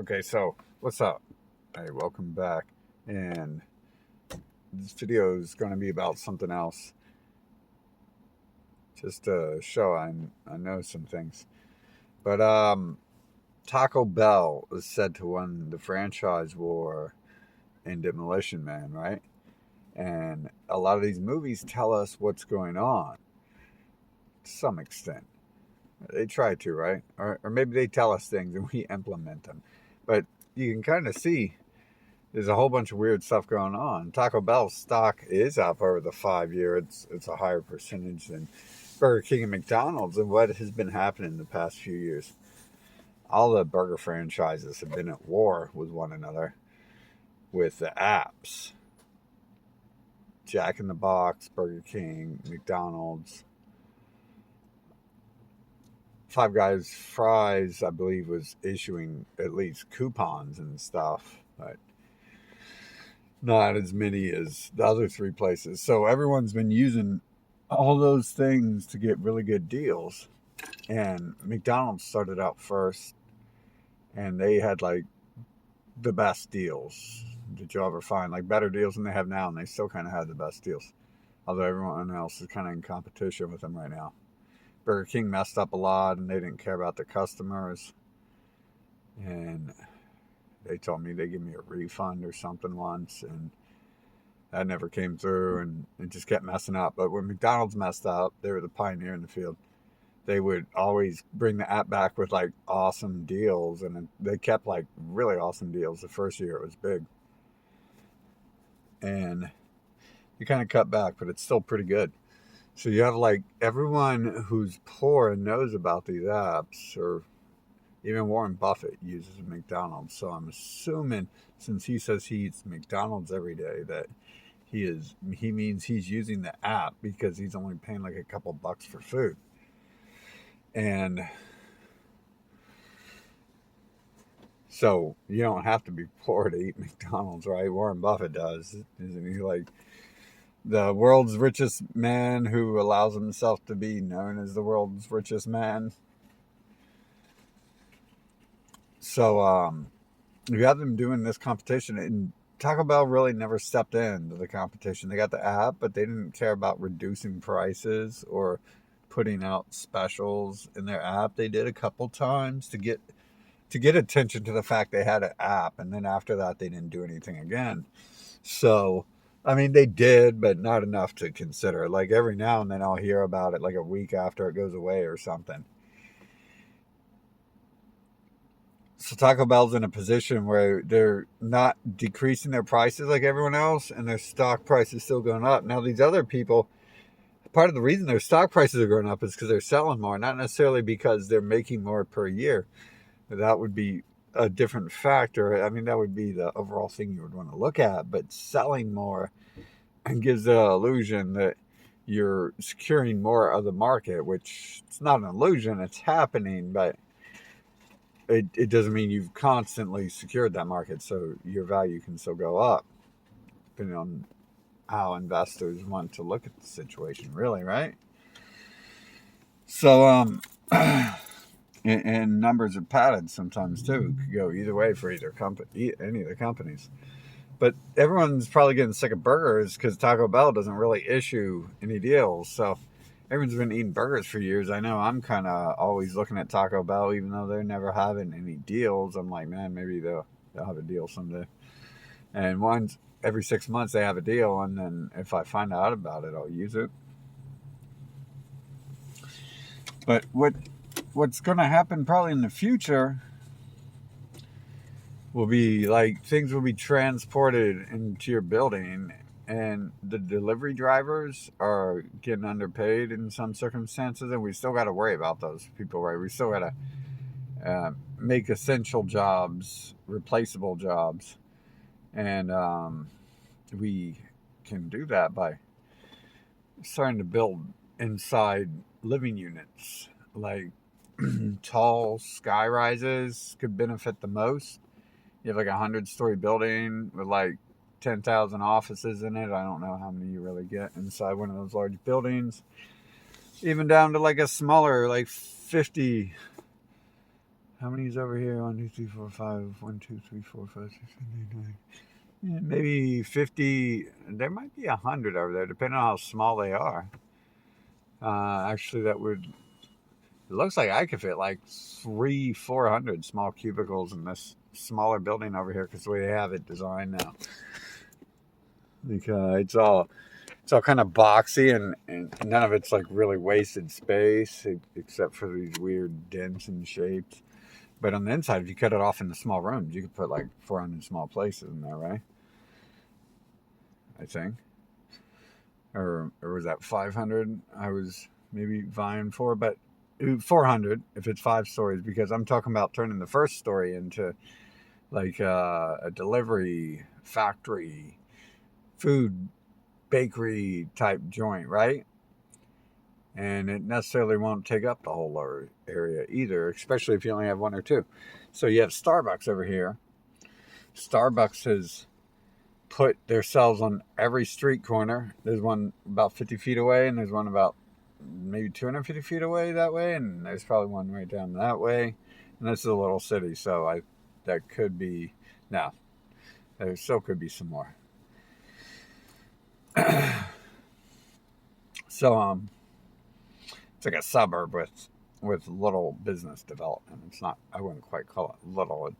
Okay, so what's up? Hey, welcome back. And this video is going to be about something else. Just to show I know some things. But Taco Bell is said to win the franchise war in Demolition Man, right? And a lot of these movies tell us what's going on to some extent. They try to, right? Or maybe they tell us things and we implement them. But you can kind of see there's a whole bunch of weird stuff going on. Taco Bell's stock is up over the 5 year. It's a higher percentage than Burger King and McDonald's. And what has been happening in the past few years? All the burger franchises have been at war with one another with the apps. Jack in the Box, Burger King, McDonald's, Five Guys Fries, I believe, was issuing at least coupons and stuff, but not as many as the other three places. So everyone's been using all those things to get really good deals. And McDonald's started out first, and they had like the best deals that you'll ever find, like better deals than they have now, and they still kind of had the best deals. Although everyone else is kind of in competition with them right now. Burger King messed up a lot, and they didn't care about their customers. And they told me they give me a refund or something once, and that never came through, and it just kept messing up. But when McDonald's messed up, they were the pioneer in the field. They would always bring the app back with like awesome deals, and they kept like really awesome deals. The first year it was big, and you kind of cut back, but it's still pretty good. So you have like everyone who's poor and knows about these apps, or even Warren Buffett uses McDonald's. So I'm assuming, since he says he eats McDonald's every day, that he means he's using the app because he's only paying like a couple bucks for food. And so you don't have to be poor to eat McDonald's, right? Warren Buffett does. Isn't he like the world's richest man who allows himself to be known as the world's richest man? So you have them doing this competition, and Taco Bell really never stepped into the competition. They got the app, but they didn't care about reducing prices or putting out specials in their app. They did a couple times to get attention to the fact they had an app, and then after that they didn't do anything again. So I mean, they did, but not enough to consider. Like every now and then I'll hear about it like a week after it goes away or something. So Taco Bell's in a position where they're not decreasing their prices like everyone else, and their stock price is still going up. Now these other people, part of the reason their stock prices are going up is because they're selling more, not necessarily because they're making more per year. That would be a different factor. I mean, that would be the overall thing you would want to look at. But selling more and gives the illusion that you're securing more of the market, which it's not an illusion, it's happening, but it doesn't mean you've constantly secured that market, so your value can still go up, depending on how investors want to look at the situation, really, right? So, and numbers are padded sometimes too. It could go either way for either company, any of the companies. But everyone's probably getting sick of burgers because Taco Bell doesn't really issue any deals. So everyone's been eating burgers for years. I know I'm kind of always looking at Taco Bell, even though they're never having any deals. I'm like, man, maybe they'll have a deal someday. And once every 6 months they have a deal, and then if I find out about it, I'll use it. But what's going to happen probably in the future will be like things will be transported into your building, and the delivery drivers are getting underpaid in some circumstances, and we still got to worry about those people, right? We still got to make essential jobs replaceable jobs, and we can do that by starting to build inside living units, like tall sky rises could benefit the most. You have like 100-story building with like 10,000 offices in it. I don't know how many you really get inside one of those large buildings. Even down to like a smaller, like 50 How many is over here? 1, 2, 3, 4, 5. 1, 2, 3, 4, 5, 6, 7, 8, 9. Yeah, maybe 50. There might be 100 over there, depending on how small they are. Actually, that would. It looks like I could fit like 400 small cubicles in this smaller building over here because the way they have it designed now. Like, it's all kind of boxy and none of it's like really wasted space except for these weird dents and shapes. But on the inside, if you cut it off into small rooms, you could put like 400 small places in there, right? I think. Or was that 500 I was maybe vying for? But 400 if it's 5 stories, because I'm talking about turning the first story into like a delivery factory, food bakery type joint, right? And it necessarily won't take up the whole lower area either, especially if you only have one or two. So you have Starbucks over here. Starbucks has put their shelves on every street corner. There's one about 50 feet away, and there's one about maybe 250 feet away that way, and there's probably one right down that way. And this is a little city, so that could be no, there still could be some more. So it's like a suburb with little business development. It's not. I wouldn't quite call it little.